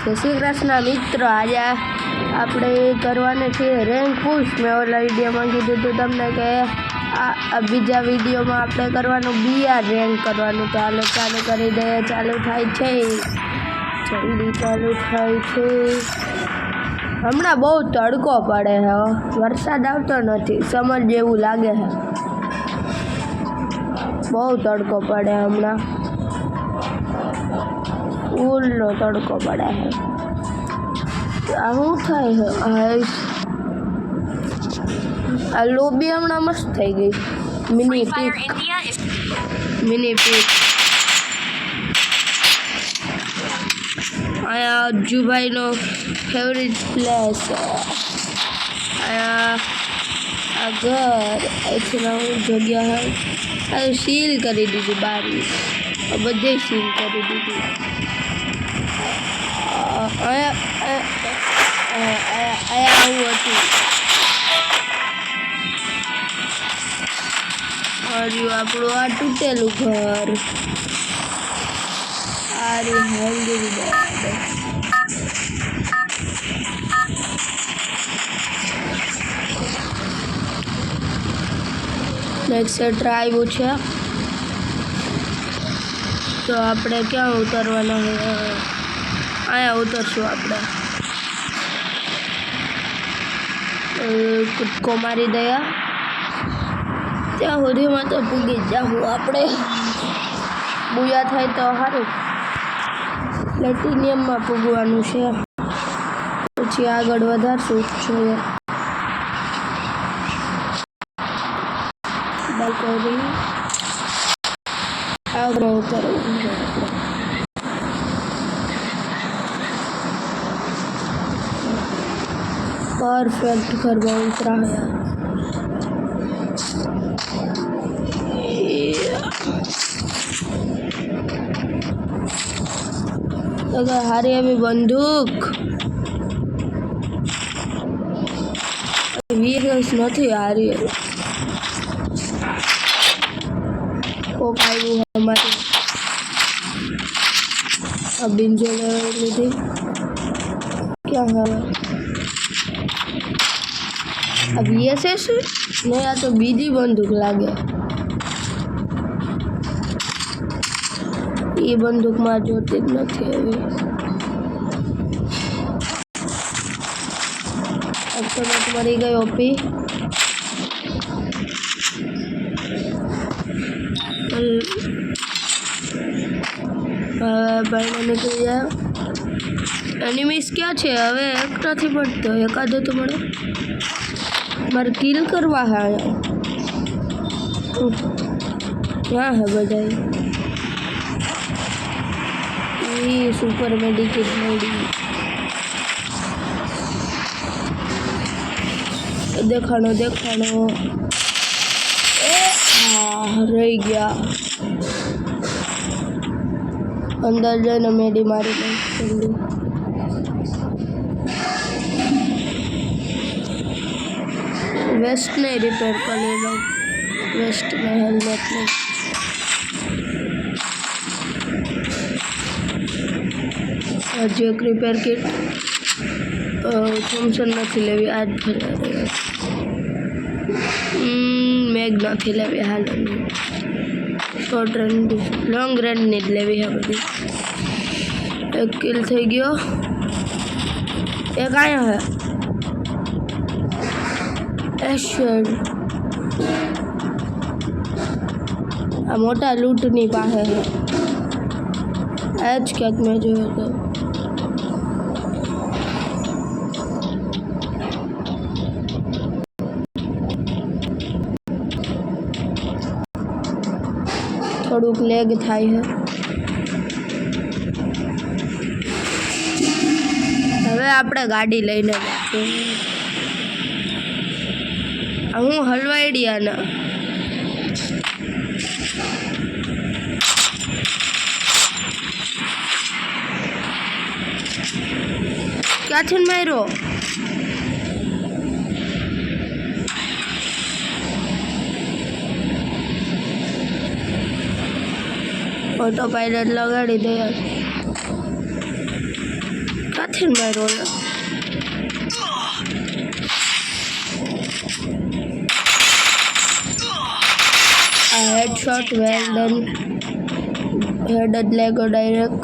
જય શ્રી કૃષ્ણ મિત્રો, આજે આપણે કરવાને છે રેન્ક પુશ। મેં ઓલા વિડીયોમાં કીધું હતું તમને કે આ બીજા વિડીયોમાં આપણે કરવાનું BR રેન્ક કરવાનું। તો હાલો ચાલુ કરી દઈએ। ચાલુ થાય છે, જલ્દી ચાલુ થાય છે। હમણાં બહુ તડકો પડે છે, વરસાદ આવતો નથી, સમર જેવું લાગે છે। બહુ તડકો પડે હમણાં, ફૂલનો તડકો પડે છે। આ શું થાય છે? આ લોબી હમણાં મસ્ત થઈ ગઈ, મિની પીક। અહીંયા અજ્જુભાઈનો ફેવરિટ પ્લેસ છે। અહીંયા આ ઘર અહીંથી જગ્યા આ સીલ કરી દીધી, બારી બધે સીલ કરી દીધી। અહીંયા આવું હતું, આપણું આ તૂટેલું ઘર। આ નેક્સ્ટ આવ્યું છે, તો આપણે ક્યાં ઉતરવાના હોય? અહીંયા ઉતરશું આપણે। કૂદકો મારી દયા, ત્યાં સુધીમાં તો પૂગી જ જાઉં આપણે। બુયા થાય તો સારું, પ્લેટિનિયમમાં પૂગવાનું છે, પછી આગળ વધારશું જોઈએ। કરી આગળ ઉતરવું છે આપણે। परफेक्ट घरमा उतरा है। अगर हारे अभी बंदूक वीरस नहीं हारी है हमारे। अब बिंजो लीधी क्या है? अब ये से नहीं, आ तो बीजी बंदूक लागे। ये बंदूक में जोती ज नहीं अभी। अब तो मैं मरी गई ओपी। भाई ने निकल जाए। एनिमीज क्या है? हवे एक नहीं पड़तो, एकादो तो मळे। मारे किल करवा है। क्या है बधाई? ये सुपर मेडिकेट मेडी देखाणो रही गया। अंदर जाने मेडी मारी जल्दी। वेस्ट नहीं रिपेयर कर ले लो, वेस्ट में हेलमेट नहीं। एक रिपेयर किट थॉमसन नहीं लेवी, आज मैग नहीं लेवी, हाल शॉर्ट रेंज लॉन्ग रेंज नहीं लेवी है बड़ी। एक किल थी गयो, एक आया है एशेड। आ मोटा लूटनी पासे है एज क्या में जो तो थोड़ुक लेग थाय है। हवे आपणे गाड़ी लईने जाશું। हूँ हलवाईडिया ना क्या छन मारो? ऑटो पायलट लगाड़ी दे। માથે માર્યો ને हेडशॉट वेल डन हेड જ લેગો ડાયરેક્ટ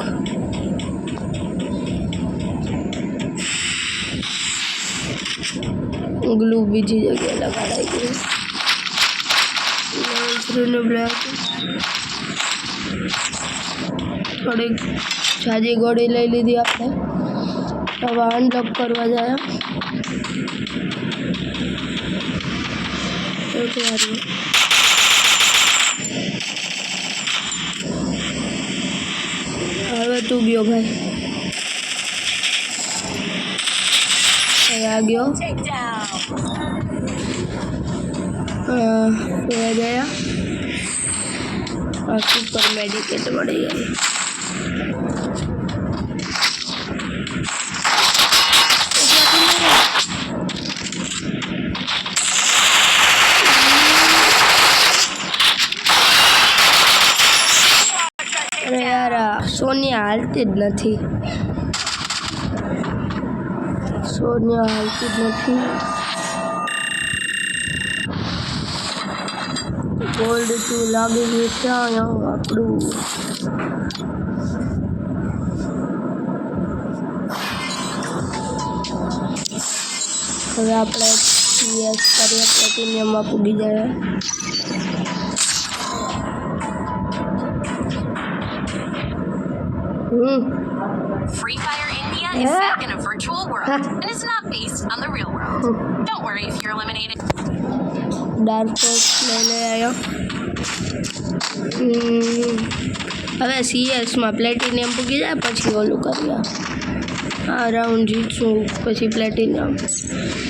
ગ્લુ બીજી જગ્યાએ લગાડાઈ ગયું લેવલ 3 નો બ્લેક થોડી જાજી ગોળી લઈ લીધી આપણે હવે અનલોક કરવા જાય હવે તું ગયો ભાઈ आ गया गया और सुपर मेडिकेट बढ़ गई अरे यार सोनिया हालती ज नहीं सोनिया हालती ज नहीं गोल्ड टू लागे है क्या आपड़ू હવે આપણે સીએસ કરીએ પ્લેટિનિયમમાં પૂગી જાય Free Fire India is set in a virtual world and is not based on the real world. Don't worry if you're eliminated. Dark Fox લઈને આવ્યો હવે સીએસમાં પ્લેટિનિયમ પૂગી જાય પછી ઓલું કરીએ આ રાઉન્ડ જીતશું પછી પ્લેટિનિયમ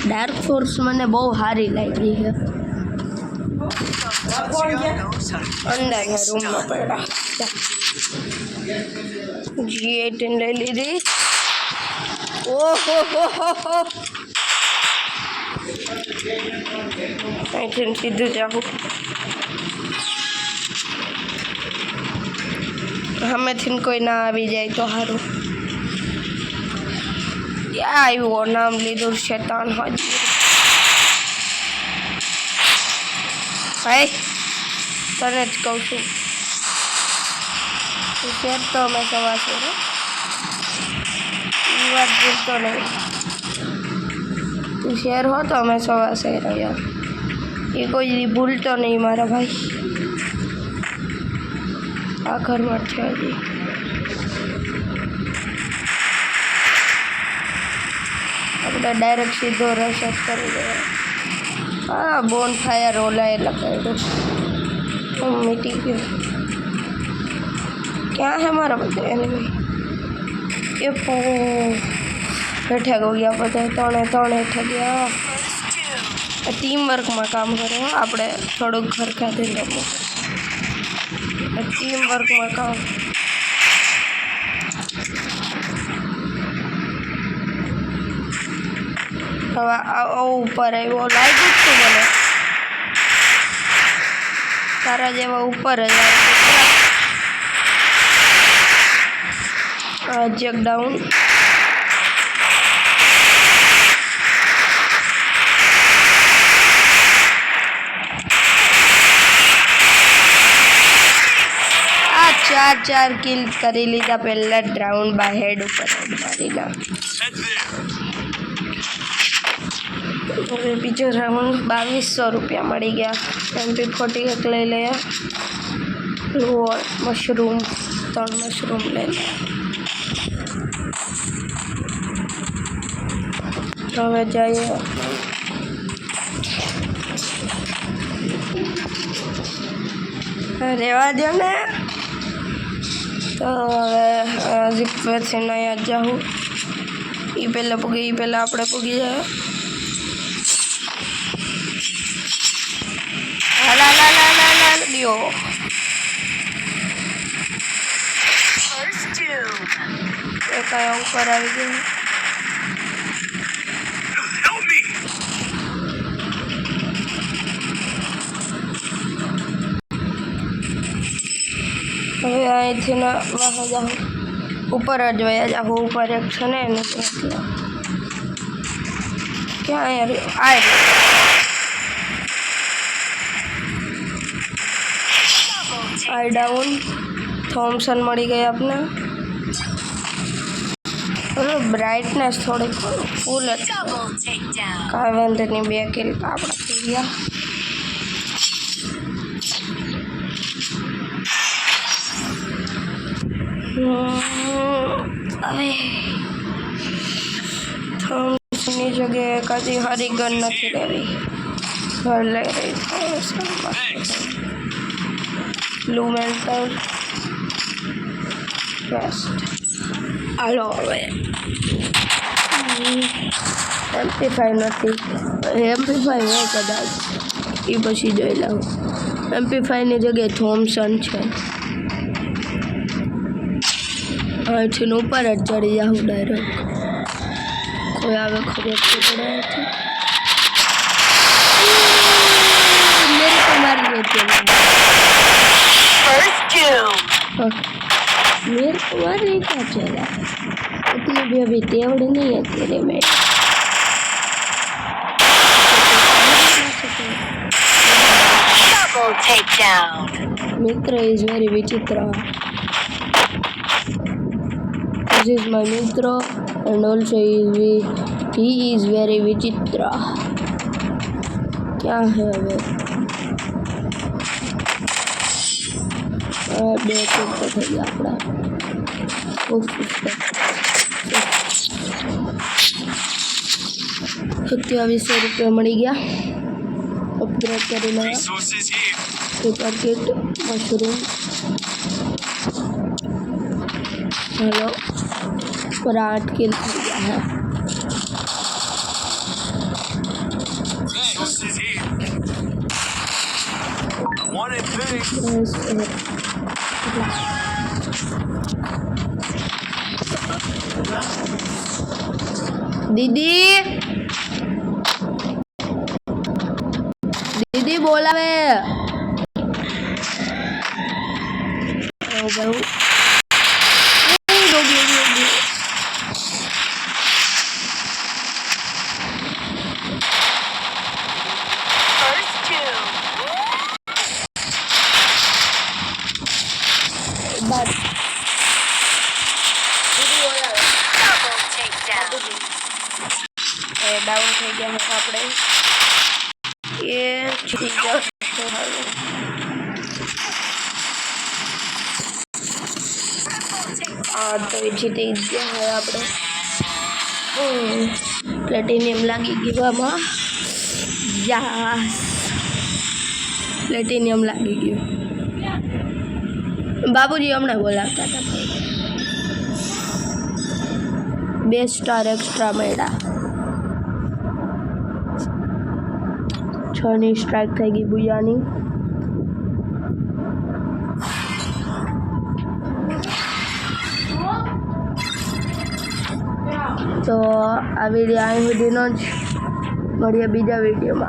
ડાર્ક ફોર્સ મને બહુ સારી લાગી છે અંદર રૂમમાં પડ્યા G18 લઈ લીધી ઓહો અહીંથી સીધું જાઉં સામેથી કોઈ ના આવી જાય તો સારું આવ્યો નામ લીધું શેતાન હાજી ભાઈ તને જ કહું છું શેર તો અમે સવા છે એ વાત ભૂલતો નહીં તું શેર હો તો અમે સવા શેર યાર એ કોઈ ભૂલતો નહીં મારા ભાઈ આ ઘરમાં છે હજી આપણે ડાયરેક્ટ સીધો રશ કરી દઈએ હા બોન ફાયર ઓલાએ લગાવ્યું મીટી ગયું क्या है हमारा बता एनिमी ये पो हेठा हो गया पता तणे तणे हेठा गया टीम वर्क में काम करे आपणे थोड़ा घर खाते टीम वर्क में काम हवा ऊपर आयो लाग्યું જ તું મને તારા જેવા ઉપર જ जेक डाउन आ चार किल करी लीधा पहला राउंड बाय हेड ऊपर मारीला बीजो राउंड 2200 रुपया मળી गया MP41 લઈ લે मशरूम 3 मशरूम ले ले હવે જઈએ રહેવા દો ને તો હવે જીપથી અહીંયા જાઉં એ પહેલાં પૂગી એ પહેલાં આપણે પૂગી જાય હાલ દિયો એક અહીંયા ઉપર આવી ગયું હવે અહીંથી વાહ જાઉં ઉપર જ વયા જાઓ ઉપર એક છે ને એને ક્યાં યાર આ આઈ ડાઉન થોમ્સન મળી ગઈ આપને બોલો બ્રાઇટનેસ થોડીક ફૂલ જ Double takedown. કાંઈ વાંધો નહીં 2 કિલ આપણા થઈ ગયા હવે થોમ્સનની જગ્યાએ કદી હારી ગન નથી લેવી ઘર લઈ રહી થોમ્સન બ્લુ મેન્ટર બેસ્ટ હાલો હવે MP5 નથી MP5 હોય કદાચ એ પછી જોઈ લઉં MP5ની જગ્યાએ થોમ્સન છે અહીંથી ઉપર જ ચડી જાઉં ડાયરેક્ટ કોઈ આવે ખબર પડે मेरे को मार देते First kill. मेरे को मारने का चला इतनी भी अभी तेवड़ नहीं है तेरे में Double takedown. मित्र इज वेरी विचित्र दिस इज माय मित्र and also he is very विचित्र क्या है હવે બે તો થઈ ગયા આપણા 2700 રૂપિયા મળી ગયા અપગ્રેડ કરી લેવા Resources here. Paper kit mushroom hello पर 8 किल થઈ ગયા है Resources here. One and big. दीदी दीदी बोलावे बहू First kill. बात Double takedown. डाउन થઈ ગયા હતા આપણે એ જીતી ગયો આ તો જીતી ગયા હવે આપણે પ્લેટિનિયમ લાગી ગયું આમાં યસ પ્લેટિનિયમ લાગી ગયું બાબુજી હમણાં બોલાવતા હતા 2 સ્ટાર એક્સ્ટ્રા મળ્યા 6ની સ્ટ્રાઇક થઈ ગઈ બુયાની તો આ વિડીયો અહીં સુધીનો જ મળીએ બીજા વિડીયોમાં